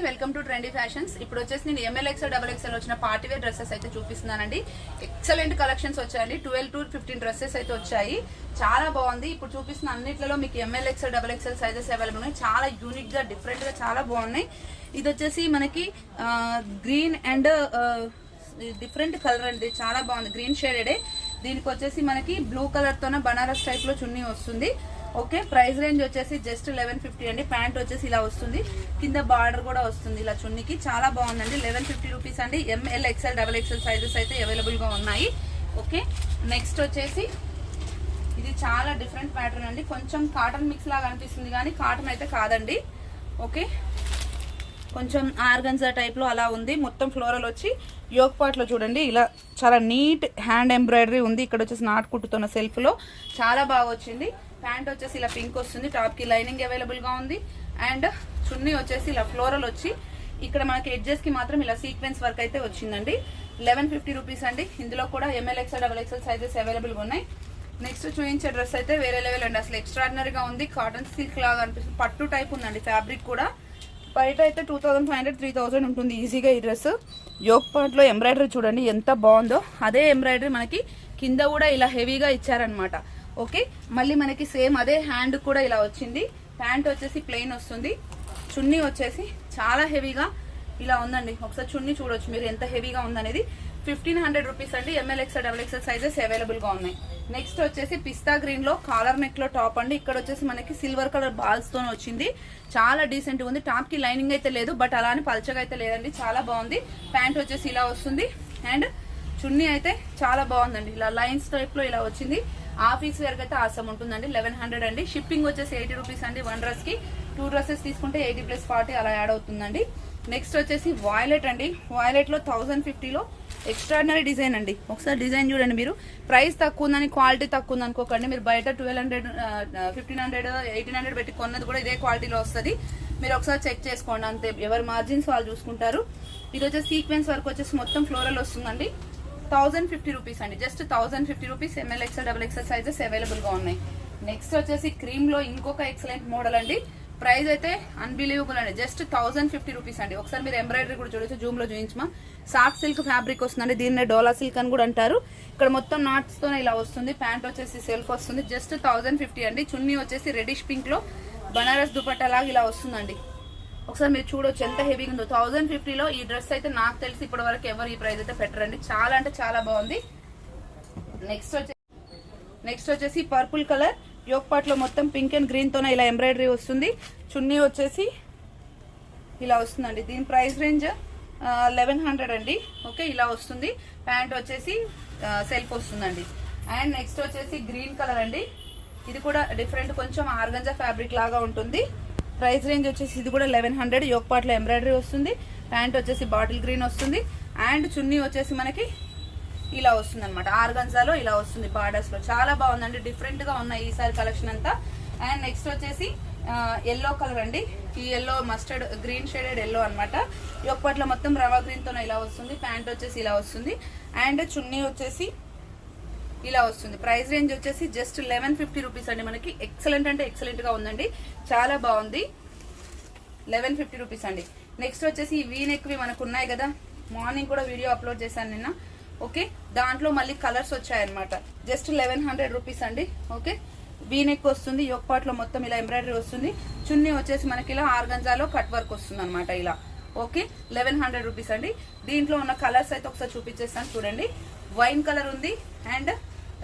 Welcome to trendy fashions. ఇప్పుడు వచ్చేసి నేను ఎంఎల్ ఎక్స్ఎల్ డబుల్ ఎక్స్ఎల్ వచ్చిన పార్టీ వేర్ డ్రెస్సెస్ అయితే చూపిస్తున్నానండి. ఎక్సలెంట్ కలెక్షన్స్ వచ్చాయండి. 12 to 15 డ్రెస్సెస్ అయితే వచ్చాయి. చాలా బాగుంది. ఇప్పుడు చూపిస్తున్న అన్నిట్లలో మీకు M L XL double XL sizes available ఉన్నాయి. చాలా యూనిక్ గా డిఫరెంట్ గా చాలా బాగున్నాయి. ఇది వచ్చేసి మనకి గ్రీన్ అండ్ డిఫరెంట్ కలర్ అండి. చాలా బాగుంది. గ్రీన్ షేడెడే. దీనికి వచ్చేసి మనకి బ్లూ కలర్ తోనే బనారస్ టైప్ లో చున్నీ వస్తుంది. ఓకే, ప్రైస్ రేంజ్ వచ్చేసి జస్ట్ 1150 అండి. ప్యాంట్ వచ్చేసి ఇలా వస్తుంది. కింద బార్డర్ కూడా వస్తుంది ఇలా చున్నీకి. చాలా బాగుందండి. 1150 రూపీస్ అండి. M L XL double XL sizes అయితే అవైలబుల్ గా ఉన్నాయి. ఓకే, నెక్స్ట్ వచ్చేసి ఇది చాలా డిఫరెంట్ ప్యాటర్న్ అండి. కొంచెం కాటన్ మిక్స్ లాగా అనిపిస్తుంది కానీ కాటన్ అయితే కాదండి. ఓకే, కొంచెం ఆర్గన్జా టైప్ లో అలా ఉంది. మొత్తం ఫ్లోరల్ వచ్చి యోక్ పార్ట్ లో చూడండి ఇలా చాలా నీట్ హ్యాండ్ ఎంబ్రాయిడరీ ఉంది. ఇక్కడ వచ్చేసి నాట్ కుట్టుతున్న సెల్ఫ్ లో చాలా బాగా వచ్చింది. ప్యాంట్ వచ్చేసి ఇలా పింక్ వస్తుంది. టాప్ కి లైనింగ్ అవైలబుల్ గా ఉంది. అండ్ చున్నీ వచ్చేసి ఇలా ఫ్లోరల్ వచ్చి ఇక్కడ మనకి ఎడ్జెస్ కి మాత్రం ఇలా సీక్వెన్స్ వర్క్ అయితే వచ్చిందండి. 1150 రూపీస్ అండి. ఇందులో కూడా M L XL double XL sizes available గా ఉన్నాయి. నెక్స్ట్ చూపించే డ్రెస్ అయితే వేరే లెవెల్ అండి. అసలు ఎక్స్ట్రాడినరీగా ఉంది. కాటన్ సిల్క్ లాగా అనిపిస్తుంది. పట్టు టైప్ ఉందండి. ఫ్యాబ్రిక్ కూడా బయట అయితే 2500 3000 ఉంటుంది ఈజీగా. ఈ డ్రెస్ యోక్ పార్ట్ లో ఎంబ్రాయిడరీ చూడండి ఎంత బాగుందో. అదే ఎంబ్రాయిడరీ మనకి కింద కూడా ఇలా హెవీగా ఇచ్చారనమాట. ఓకే, మళ్ళీ మనకి సేమ్ అదే హ్యాండ్ కూడా ఇలా వచ్చింది. ప్యాంట్ వచ్చేసి ప్లెయిన్ వస్తుంది. చున్నీ వచ్చేసి చాలా హెవీగా ఇలా ఉందండి. ఒకసారి చున్నీ చూడొచ్చు మీరు ఎంత హెవీగా ఉందనేది. 1500 రూపీస్ అండి. M L XL double XL sizes available గా ఉన్నాయి. నెక్స్ట్ వచ్చేసి పిస్తా గ్రీన్ లో కాలర్ నెక్ లో టాప్ అండి. ఇక్కడ వచ్చేసి మనకి సిల్వర్ కలర్ బాల్స్ తో వచ్చింది. చాలా డీసెంట్ ఉంది. టాప్ కి లైనింగ్ అయితే లేదు, బట్ అలానే పల్చగా అయితే లేదండి. చాలా బాగుంది. ప్యాంట్ వచ్చేసి ఇలా వస్తుంది. అండ్ చున్నీ అయితే చాలా బాగుందండి. ఇలా లైన్స్ టైప్ లో ఇలా వచ్చింది. ఆఫీస్ వేర్ అయితే ఆసం ఉంటుందండి. 1100 అండి. షిప్పింగ్ వచ్చేసి 80 రూపీస్ అండి. 1 డ్రెస్ కి 2 డ్రెస్సెస్ తీసుకుంటే 80 + 40 అలా యాడ్ అవుతుందండి. నెక్స్ట్ వచ్చేసి వాయిలెట్ అండి. వాయిలెట్ లో 1050 లో ఎక్స్ట్రాడినరీ డిజైన్ అండి. ఒకసారి డిజైన్ చూడండి మీరు. ప్రైస్ తక్కువ ఉందని క్వాలిటీ తక్కువ ఉంది అనుకోకండి. మీరు బయట 1200 1500 1800 పెట్టి కొన్నది కూడా ఇదే క్వాలిటీలో వస్తుంది. మీరు ఒకసారి చెక్ చేసుకోండి అంతే. ఎవరి మార్జిన్స్ వాళ్ళు చూసుకుంటారు. ఇది వచ్చేసి సీక్వెన్స్ వర్క్ వచ్చేసి మొత్తం ఫ్లోరల్ వస్తుందండి. 1050 రూపీస్ అండి. Just 1050 rupees. M L XL double XL sizes available గా ఉన్నాయి. నెక్స్ట్ వచ్చేసి క్రీమ్ లో ఇంకొక ఎక్సలెంట్ మోడల్ అండి. ప్రైస్ అయితే అన్బిలీవబుల్ అండి. జస్ట్ 1050 రూపీస్ అండి. ఒకసారి మీరు ఎంబ్రాయిడరీ కూడా చూడొచ్చు. జూమ్ లో చూపించమా. సాఫ్ట్ సిల్క్ ఫ్యాబ్రిక్ వస్తుందండి. దీన్నే డోలా సిల్క్ అని కూడా అంటారు. ఇక్కడ మొత్తం నాట్స్ తోనే ఇలా వస్తుంది. ప్యాంట్ వచ్చేసి సెల్ఫ్ వస్తుంది. జస్ట్ 1050 అండి. చున్నీ వచ్చేసి రెడిష్ పింక్ లో బనారస్ దుపట్టా లాగా ఇలా వస్తుందండి. ఒకసారి మీరు చూడొచ్చు ఎంత హెవీగా ఉందో. 1050 లో ఈ డ్రెస్ అయితే నాకు తెలిసి ఇప్పటి వరకు ఎవరు ఈ ప్రైస్ అయితే పెట్టరండి. చాలా అంటే చాలా బాగుంది. నెక్స్ట్ వచ్చేసి పర్పుల్ కలర్ యోక్ పార్ట్ లో మొత్తం పింక్ అండ్ గ్రీన్ తోనే ఇలా ఎంబ్రాయిడరీ వస్తుంది. చున్నీ వచ్చేసి ఇలా వస్తుందండి. దీని ప్రైస్ రేంజ్ 1100 అండి. ఓకే, ఇలా వస్తుంది. ప్యాంట్ వచ్చేసి సెల్ఫ్ వస్తుందండి. అండ్ నెక్స్ట్ వచ్చేసి గ్రీన్ కలర్ అండి. ఇది కూడా డిఫరెంట్, కొంచెం ఆర్గంజా ఫ్యాబ్రిక్ లాగా ఉంటుంది. ప్రైస్ రేంజ్ వచ్చేసి ఇది కూడా 1100. యోక్ పార్ట్ లో ఎంబ్రాయిడరీ వస్తుంది. ప్యాంట్ వచ్చేసి బాటిల్ గ్రీన్ వస్తుంది. అండ్ చున్నీ వచ్చేసి మనకి ఇలా వస్తుంది అనమాట. ఆర్గన్జాలో ఇలా వస్తుంది బార్డర్స్ లో. చాలా బాగుందండి. డిఫరెంట్ గా ఉన్నాయి ఈసారి కలెక్షన్ అంతా. అండ్ నెక్స్ట్ వచ్చేసి ఎల్లో కలర్ అండి. ఈ yellow mustard green shaded yellow అనమాట. యోక్ పార్ట్ లో మొత్తం రవా గ్రీన్ తో ఇలా వస్తుంది. ప్యాంట్ వచ్చేసి ఇలా వస్తుంది. అండ్ చున్నీ వచ్చేసి ఇలా వస్తుంది. ప్రైస్ రేంజ్ వచ్చేసి జస్ట్ 1150 రూపీస్ అండి. మనకి ఎక్సలెంట్ అంటే ఎక్సలెంట్ గా ఉందండి. చాలా బాగుంది. 1150 రూపీస్ అండి. నెక్స్ట్ వచ్చేసి ఈ వీ నెక్ వి మనకు ఉన్నాయి కదా. మార్నింగ్ కూడా వీడియో అప్లోడ్ చేశాను నిన్న. ఓకే, దాంట్లో మళ్ళీ కలర్స్ వచ్చాయన్నమాట. జస్ట్ 1100 రూపీస్ అండి. ఓకే, వీ నెక్ వస్తుంది. యోక్ పార్ట్ లో మొత్తం ఇలా ఎంబ్రాయిడరీ వస్తుంది. చున్నీ వచ్చేసి మనకి ఇలా ఆర్గంజాలో కట్ వర్క్ వస్తుంది అనమాట ఇలా. ఓకే, 1100 రూపీస్ అండి. దీంట్లో ఉన్న కలర్స్ అయితే ఒకసారి చూపించేస్తాను చూడండి. వైన్ కలర్ ఉంది అండ్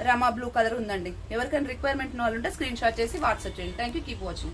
రమా బ్లూ కలర్ ఉందండి. ఎవరికైనా రిక్వైర్మెంట్ ఉన్న వాళ్ళు ఉంటే స్క్రీన్ షాట్ చేసి వాట్సాప్ చేయండి. Thank you. Keep watching.